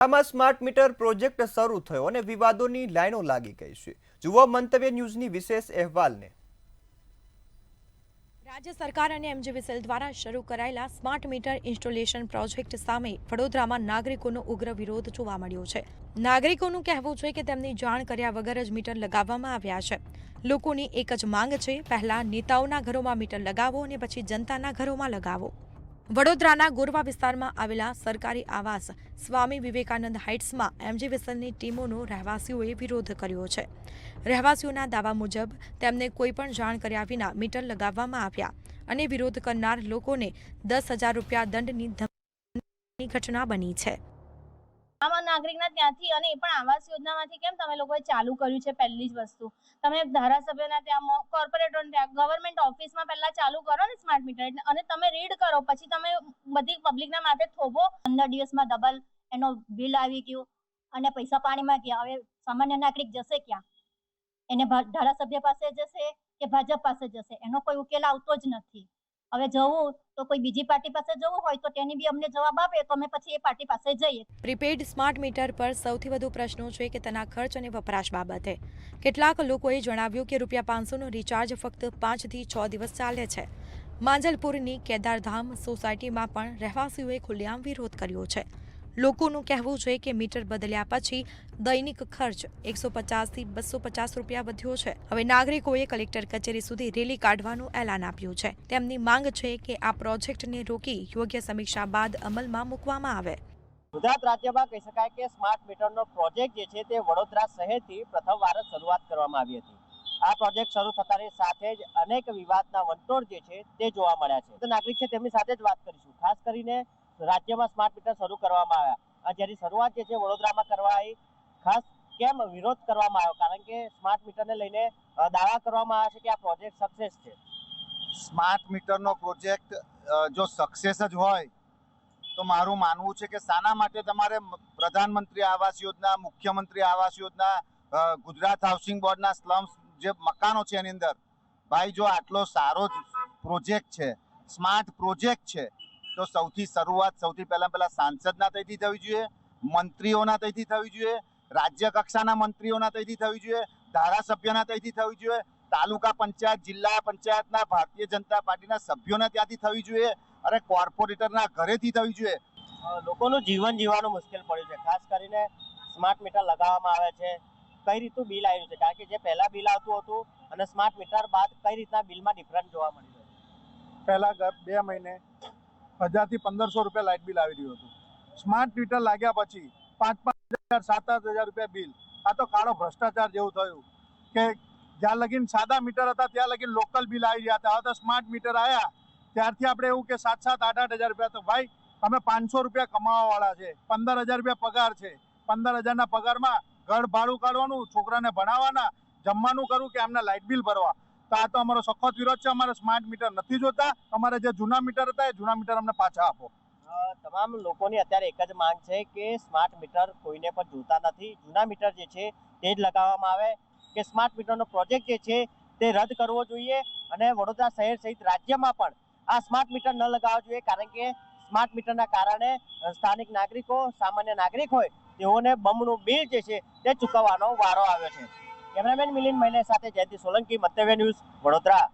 આમાં smart meter project શરૂ થયો અને વિવાદોની લાઈનો લાગી ગઈ છે। જુઓ મંતવ્ય ન્યૂઝની વિશેષ અહેવાલને। રાજ્ય સરકાર અને એમજીવીસીએલ દ્વારા શરૂ કરાયેલા સ્માર્ટ મીટર ઇન્સ્ટોલેશન પ્રોજેક્ટ સામે વડોદરામાં નાગરિકોનો ઉગ્ર વિરોધ જોવા મળ્યો છે। નાગરિકોનું કહેવું છે કે તેમની જાણ કર્યા વગર જ મીટર લગાવવામાં આવ્યા છે। લોકોની એક જ માંગ છે, પહેલા નેતાઓના ઘરોમાં મીટર લગાવો અને પછી જનતાના ઘરોમાં લગાવો। વડોદરાના ગોરવા વિસ્તારમાં આવેલા સરકારી આવાસ સ્વામી વિવેકાનંદ હાઇટ્સમાં એમજીવીસીએલની ટીમોનો રહેવાસીઓએ વિરોધ કર્યો છે। રહેવાસીઓના દાવા મુજબ તેમને કોઈપણ જાણ કર્યા વિના મીટર લગાવવામાં આવ્યા અને વિરોધ કરનાર લોકોને 10,000 રૂપિયા દંડની ધમકીની ઘટના બની છે। આમાં નાગરિકના ત્યાંથી અને એ પણ આવાસ યોજનામાંથી કેમ તમે લોકોએ ચાલુ કર્યું છે? પહેલી જ વસ્તુ તમે ધારાસભ્યના ત્યાં, કોર્પોરેટરના ત્યાં, ગવર્મેન્ટ ઓફિસમાં પહેલા ચાલુ કરો ને સ્માર્ટ મીટર, અને તમે રીડ કરો, પછી તમે બધી પબ્લિકના માથે થોભો। 15 દિવસમાં ડબલ એનો બિલ આવી ગયું અને પૈસા પાણીમાં ગયા। હવે સામાન્ય નાગરિક જશે ક્યાં? એને ધારાસભ્ય પાસે જશે કે ભાજપ પાસે જશે? એનો કોઈ ઉકેલ આવતો જ નથી। હવે જવું તો કોઈ બીજી પાર્ટી પાસે જવું હોય તો તેની બી અમને જવાબ આપે તો અમે પછી એ પાર્ટી પાસે જઈએ। પ્રીપેડ સ્માર્ટ મીટર પર સૌથી વધુ પ્રશ્નો છે કે તેના ખર્ચ અને વપરાશ બાબતે। કેટલાક લોકોએ જણાવ્યું કે ₹500નો રિચાર્જ ફક્ત 5 થી 6 દિવસ ચાલે છે। માંજલપુરની કેદારધામ સોસાયટીમાં પણ રહેવાસીઓએ ખુલ્લેઆમ વિરોધ કર્યો છે। લોકોનું કહેવું છે કે મીટર બદલ્યા પછી દૈનિક ખર્ચ 150 થી 250 રૂપિયા વધ્યો છે। હવે નાગરિકોએ કલેક્ટર કચેરી સુધી રેલી કાઢવાનું એલાન આપ્યું છે। તેમની માંગ છે કે આ પ્રોજેક્ટને રોકી યોગ્ય સમીક્ષા બાદ અમલમાં મૂકવામાં આવે। ગુજરાત રાજ્યમાં કહી શકાય કે સ્માર્ટ મીટરનો પ્રોજેક્ટ જે છે તે વડોદરા શહેરથી પ્રથમવાર શરૂઆત કરવામાં આવી હતી। આ પ્રોજેક્ટ શરૂ થતાની સાથે જ અનેક વિવાદના વંટોળ જે છે તે જોવા મળ્યા છે। તો નાગરિક છે તેમની સાથે જ વાત કરીશું। ખાસ કરીને રાજ્યમાં સ્માર્ટ મીટર શરૂ કરવામાં આવ્યા, જેની શરૂઆત જે છે વડોદરામાં કરવા આવી, ખાસ કેમ વિરોધ કરવામાં આવ્યો? કારણ કે સ્માર્ટ મીટરને લઈને દાવા કરવામાં આવે છે કે આ પ્રોજેક્ટ સક્સેસ છે। સ્માર્ટ મીટરનો પ્રોજેક્ટ જો સક્સેસ જ હોય તો મારું માનવું છે કે શાના માટે તમારે પ્રધાનમંત્રી આવાસ યોજના, મુખ્યમંત્રી આવાસ યોજના, ગુજરાત હાઉસિંગ બોર્ડના સ્લમ્સ જે મકાનો છે એની અંદર, ભાઈ જો આટલો સારો પ્રોજેક્ટ છે, સ્માર્ટ પ્રોજેક્ટ છે, તો સૌથી પહેલા સાંસદના તરફથી થવી જોઈએ, મંત્રીઓના તરફથી થવી જોઈએ, રાજ્ય કક્ષાના મંત્રીઓના તરફથી થવી જોઈએ, ધારાસભ્યના તરફથી થવી જોઈએ, તાલુકા પંચાયત, જિલ્લા પંચાયતના ભારતીય જનતા પાર્ટીના સભ્યોના ત્યાંથી થવી જોઈએ, અને કોર્પોરેટરના ઘરેથી થવી જોઈએ। લોકોનું જીવન જીવવાનું મુશ્કેલ પડ્યું છે। ખાસ કરીને સ્માર્ટ મીટર લગાવવામાં આવે છે, કઈ રીતનું બિલ આવ્યું છે? કારણ કે જે પહેલા બિલ આવતું હતું અને સ્માર્ટ મીટર બાદ કઈ રીતના બિલમાં ડિફરન્સ જોવા મળી રહ્યો છે? પહેલા 2 મહિને 1000 થી 1500 રૂપિયા લાઇટ બિલ આવી રહ્યું હતું। સ્માર્ટ મીટર લાગ્યા પછી 5,000, 7,000 રૂપિયા બિલ। આ તો કાળો ભ્રષ્ટાચાર જેવું થયું કે જ્યાં લગીન સાદા મીટર હતા ત્યાં લગીન લોકલ બિલ આવી રહ્યા હતા। હવે તો સ્માર્ટ મીટર આવ્યા ત્યારથી આપણે એવું કે 7,000, 8,000 રૂપિયા। તો ભાઈ અમે 500 રૂપિયા કમાવા વાળા છે, 15,000 રૂપિયા પગાર છે, 15,000ના પગારમાં ઘર ભાડું કાઢવાનું, છોકરાને ભણાવવાના, જમવાનું કરવું કે એમને લાઇટ બિલ ભરવા। તો આ તો અમારો સખત વિરોધ છે। અમારે સ્માર્ટ મીટર નથી જોતા, અમારે જે જૂના મીટર હતા એ જૂના મીટર અમને પાછા આપો। તમામ લોકોની અત્યારે એક જ માંગ છે કે સ્માર્ટ મીટર કોઈને પણ જોતા નથી, જૂના મીટર જે છે તે જ લગાવવામાં આવે, કે સ્માર્ટ મીટરનો પ્રોજેક્ટ જે છે તે રદ કરવો જોઈએ, અને વડોદરા શહેર સહિત રાજ્યમાં પણ આ સ્માર્ટ મીટર ન લગાવવા જોઈએ। કારણ કે સ્માર્ટ મીટરના કારણે સ્થાનિક નાગરિકો, સામાન્ય નાગરિક હોય તેઓને બમણું બિલ જે છે તે ચૂકવવાનો વારો આવ્યો છે। કેમેરામેન મિલિંદ મહિલા સાથે જયંતિ સોલંકી, મંતવ્ય ન્યૂઝ, વડોદરા।